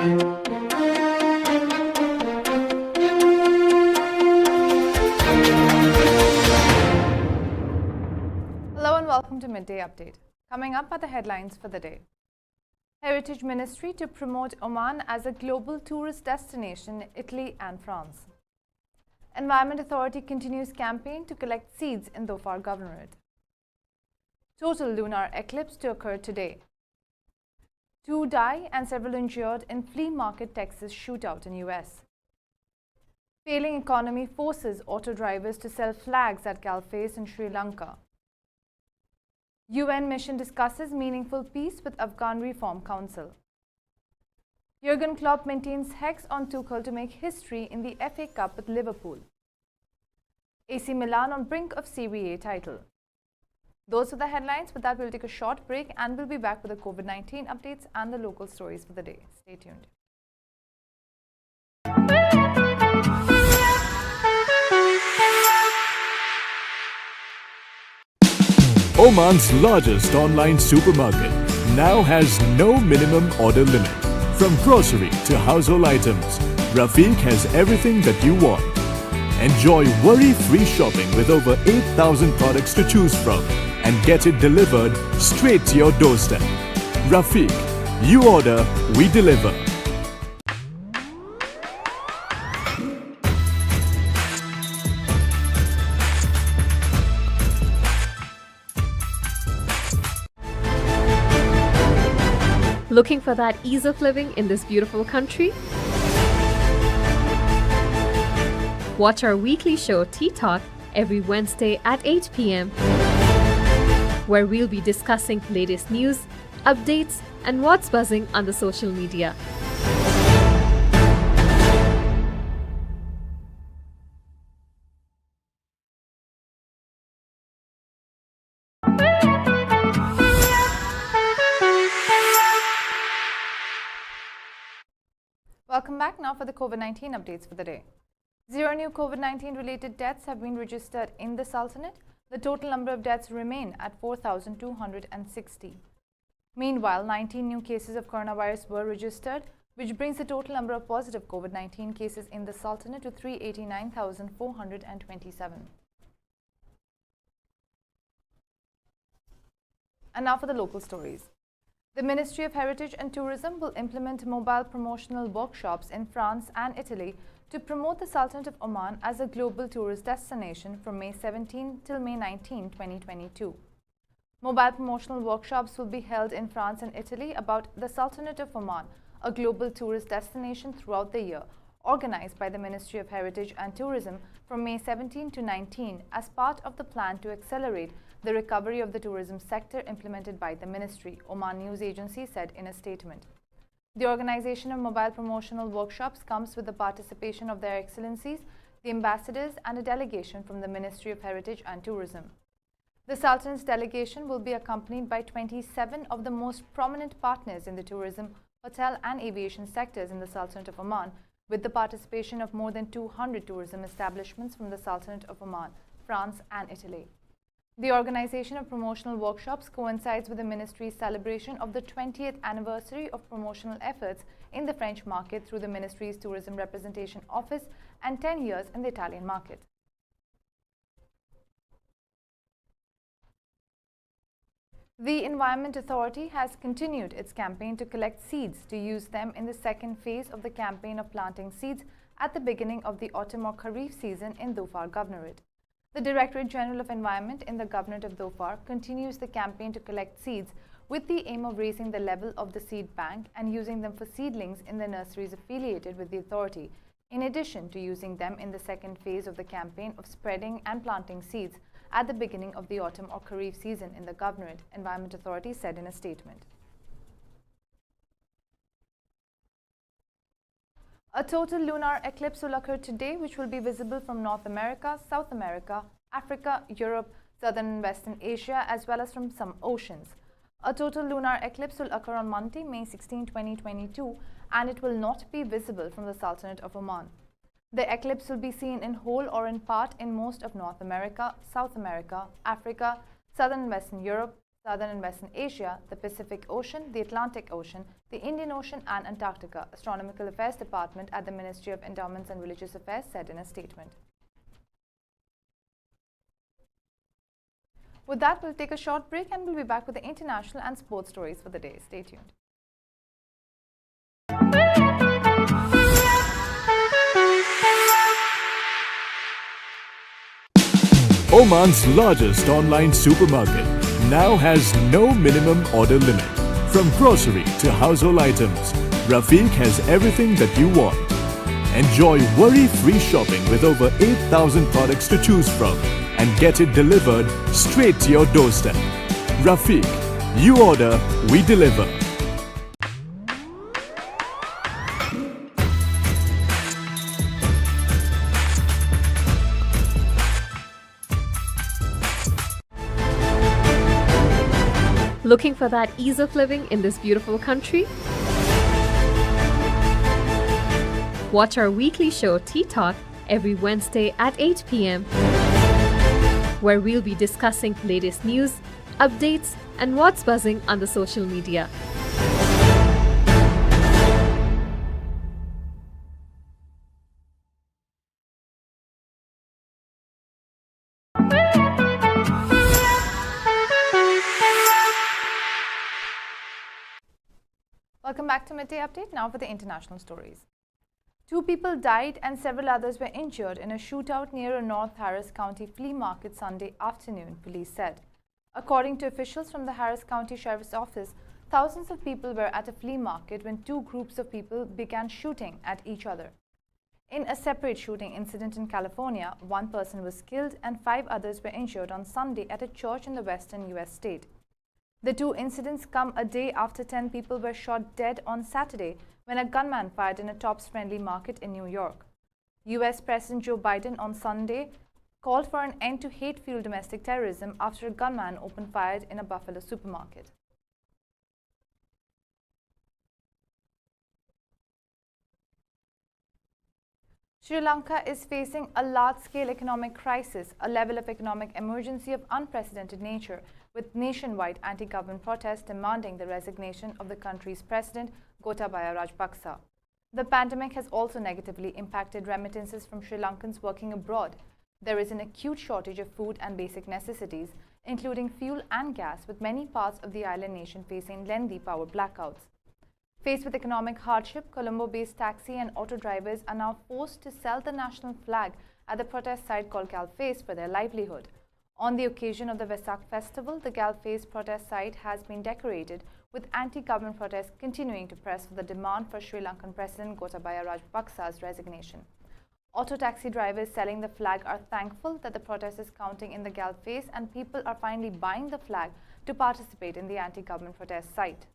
Hello and welcome to Midday Update. Coming up are the headlines for the day. Heritage Ministry to promote Oman as a global tourist destination in Italy and France. Environment Authority continues campaign to collect seeds in Dhofar Governorate. Total lunar eclipse to occur today. 2 die and several injured in flea market Texas shootout in US. Failing economy forces auto drivers to sell flags at cafes in Sri Lanka. UN mission discusses meaningful peace with Afghan Reform Council. Jurgen Klopp maintains hex on Tuchel to make history in the FA Cup with Liverpool. AC Milan on brink of Serie A title. Those are the headlines. With that, we'll take a short break and we'll be back with the COVID-19 updates and the local stories for the day. Stay tuned. Oman's largest online supermarket now has no minimum order limit. From grocery to household items, Rafiq has everything that you want. Enjoy worry-free shopping with over 8,000 products to choose from and get it delivered straight to your doorstep. Rafiq, you order, we deliver. Looking for that ease of living in this beautiful country? Watch our weekly show Tea Talk every Wednesday at 8 p.m. where we'll be discussing latest news, updates, and what's buzzing on the social media. Welcome back now for the COVID-19 updates for the day. 0 new COVID-19 related deaths have been registered in the Sultanate. The total number of deaths remain at 4,260. Meanwhile, 19 new cases of coronavirus were registered, which brings the total number of positive COVID-19 cases in the Sultanate to 389,427. And now for the local stories. The Ministry of Heritage and Tourism will implement mobile promotional workshops in France and Italy to promote the Sultanate of Oman as a global tourist destination from May 17 till May 19, 2022. Mobile promotional workshops will be held in France and Italy about the Sultanate of Oman, a global tourist destination throughout the year, organized by the Ministry of Heritage and Tourism from May 17 to 19 as part of the plan to accelerate the recovery of the tourism sector implemented by the ministry, Oman News Agency said in a statement. The organization of mobile promotional workshops comes with the participation of Their Excellencies, the ambassadors, and a delegation from the Ministry of Heritage and Tourism. The Sultan's delegation will be accompanied by 27 of the most prominent partners in the tourism, hotel, and aviation sectors in the Sultanate of Oman, with the participation of more than 200 tourism establishments from the Sultanate of Oman, France, and Italy. The organization of promotional workshops coincides with the ministry's celebration of the 20th anniversary of promotional efforts in the French market through the ministry's Tourism Representation Office and 10 years in the Italian market. The Environment Authority has continued its campaign to collect seeds to use them in the second phase of the campaign of planting seeds at the beginning of the autumn or Kharif season in Dhofar Governorate. The Directorate General of Environment in the Governorate of Dhofar continues the campaign to collect seeds with the aim of raising the level of the seed bank and using them for seedlings in the nurseries affiliated with the authority, in addition to using them in the second phase of the campaign of spreading and planting seeds at the beginning of the autumn or Kharif season in the Governorate, Environment Authority said in a statement. A total lunar eclipse will occur today, which will be visible from North America, South America, Africa, Europe, Southern and Western Asia, as well as from some oceans. A total lunar eclipse will occur on Monday, May 16, 2022, and it will not be visible from the Sultanate of Oman. The eclipse will be seen in whole or in part in most of North America, South America, Africa, Southern and Western Europe, Southern and Western Asia, the Pacific Ocean, the Atlantic Ocean, the Indian Ocean and Antarctica, Astronomical Affairs Department at the Ministry of Endowments and Religious Affairs said in a statement. With that, we'll take a short break and we'll be back with the international and sports stories for the day. Stay tuned. Oman's largest online supermarket now has no minimum order limit. From grocery to household items, Rafiq has everything that you want. Enjoy worry-free shopping with over 8,000 products to choose from and get it delivered straight to your doorstep. Rafiq, you order, we deliver. Looking for that ease of living in this beautiful country? Watch our weekly show Tea Talk every Wednesday at 8 p.m. where we'll be discussing latest news, updates, and what's buzzing on the social media. Welcome back to Midday Update. Now for the international stories. 2 people died and several others were injured in a shootout near a North Harris County flea market Sunday afternoon, police said. According to officials from the Harris County Sheriff's Office, thousands of people were at a flea market when 2 groups of people began shooting at each other. In a separate shooting incident in California, 1 person was killed and 5 others were injured on Sunday at a church in the western U.S. state. The 2 incidents come a day after 10 people were shot dead on Saturday when a gunman fired in a Tops-Friendly market in New York. U.S. President Joe Biden on Sunday called for an end to hate-fueled domestic terrorism after a gunman opened fire in a Buffalo supermarket. Sri Lanka is facing a large-scale economic crisis, a level of economic emergency of unprecedented nature, with nationwide anti-government protests demanding the resignation of the country's president, Gotabaya Rajapaksa. The pandemic has also negatively impacted remittances from Sri Lankans working abroad. There is an acute shortage of food and basic necessities, including fuel and gas, with many parts of the island nation facing lengthy power blackouts. Faced with economic hardship, Colombo-based taxi and auto drivers are now forced to sell the national flag at the protest site called Galface for their livelihood. On the occasion of the Vesak festival, the Galface protest site has been decorated, with anti-government protests continuing to press for the demand for Sri Lankan President Gotabaya Rajapaksa's resignation. Auto taxi drivers selling the flag are thankful that the protest is counting in the Galface and people are finally buying the flag to participate in the anti-government protest site.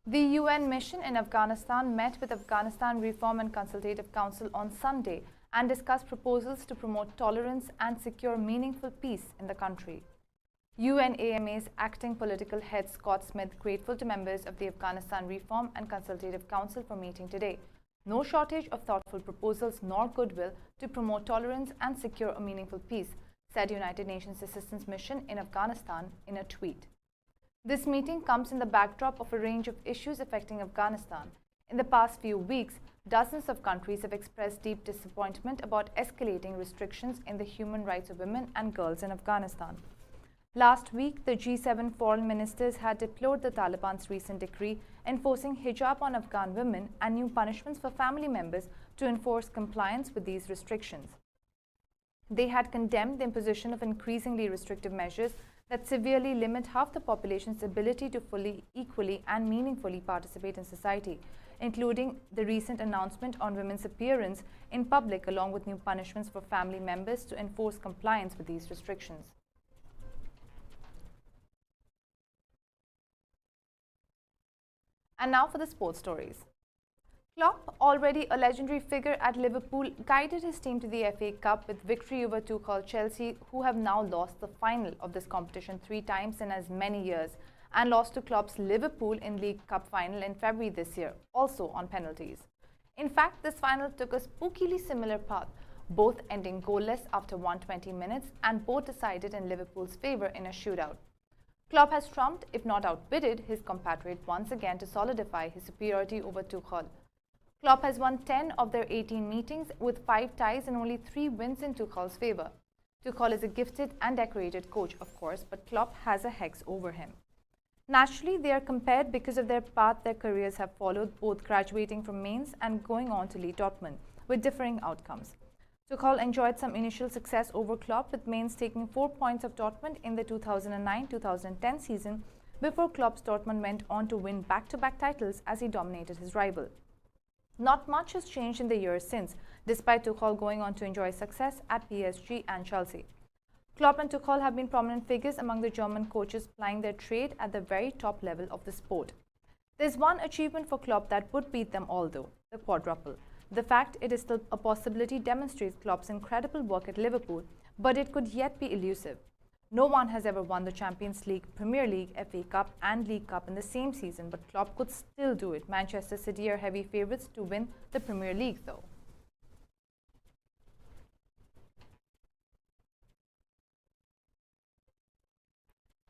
The UN mission in Afghanistan met with Afghanistan Reform and Consultative Council on Sunday and discussed proposals to promote tolerance and secure meaningful peace in the country. UNAMA's acting political head Scott Smith grateful to members of the Afghanistan Reform and Consultative Council for meeting today. No shortage of thoughtful proposals nor goodwill to promote tolerance and secure a meaningful peace, said United Nations Assistance Mission in Afghanistan in a tweet. This meeting comes in the backdrop of a range of issues affecting Afghanistan. In the past few weeks, dozens of countries have expressed deep disappointment about escalating restrictions in the human rights of women and girls in Afghanistan. Last week, the G7 foreign ministers had deplored the Taliban's recent decree enforcing hijab on Afghan women and new punishments for family members to enforce compliance with these restrictions. They had condemned the imposition of increasingly restrictive measures that severely limit half the population's ability to fully, equally, and meaningfully participate in society, including the recent announcement on women's appearance in public, along with new punishments for family members to enforce compliance with these restrictions. And now for the sports stories. Klopp, already a legendary figure at Liverpool, guided his team to the FA Cup with victory over Tuchel Chelsea, who have now lost the final of this competition 3 times in as many years, and lost to Klopp's Liverpool in League Cup final in February this year, also on penalties. In fact, this final took a spookily similar path. both ending goalless after 120 minutes and both decided in Liverpool's favour in a shootout. Klopp has trumped, if not outbidded, his compatriot once again to solidify his superiority over Tuchel. Klopp has won 10 of their 18 meetings with 5 ties and only 3 wins in Tuchel's favour. Tuchel is a gifted and decorated coach, of course, but Klopp has a hex over him. Naturally, they are compared because of their path their careers have followed, both graduating from Mainz and going on to lead Dortmund, with differing outcomes. Tuchel enjoyed some initial success over Klopp, with Mainz taking 4 points of Dortmund in the 2009-2010 season before Klopp's Dortmund went on to win back-to-back titles as he dominated his rival. Not much has changed in the years since, despite Tuchel going on to enjoy success at PSG and Chelsea. Klopp and Tuchel have been prominent figures among the German coaches plying their trade at the very top level of the sport. There's one achievement for Klopp that would beat them all though, the quadruple. The fact it is still a possibility demonstrates Klopp's incredible work at Liverpool, but it could yet be elusive. No one has ever won the Champions League, Premier League, FA Cup and League Cup in the same season, but Klopp could still do it. Manchester City are heavy favourites to win the Premier League though.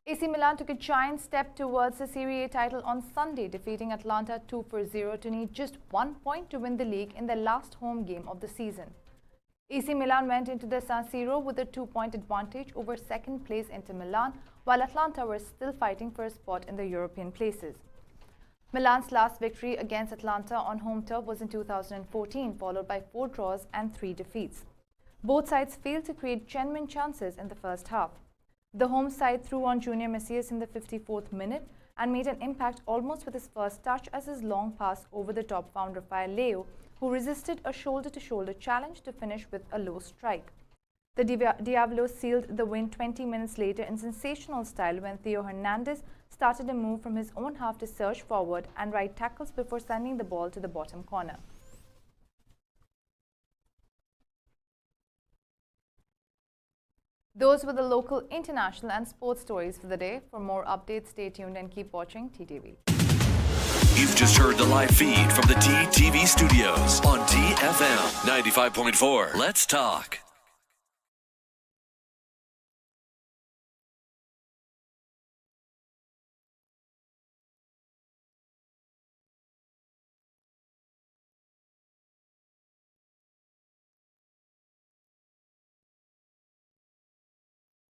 AC Milan took a giant step towards the Serie A title on Sunday, defeating Atalanta 2-0 to need just 1 point to win the league in their last home game of the season. AC Milan went into the San Siro with a 2-point advantage over second place Inter Milan, while Atalanta were still fighting for a spot in the European places. Milan's last victory against Atalanta on home turf was in 2014, followed by 4 draws and 3 defeats. Both sides failed to create genuine chances in the first half. The home side threw on Junior Messias in the 54th minute and made an impact almost with his first touch as his long pass over the top found Rafael Leao, who resisted a shoulder-to-shoulder challenge to finish with a low strike. The Diavolo sealed the win 20 minutes later in sensational style when Theo Hernandez started a move from his own half to surge forward and right tackles before sending the ball to the bottom corner. Those were the local, international and sports stories for the day. For more updates, stay tuned and keep watching TTV. You've just heard the live feed from the TTV studios on TFM 95.4. Let's talk.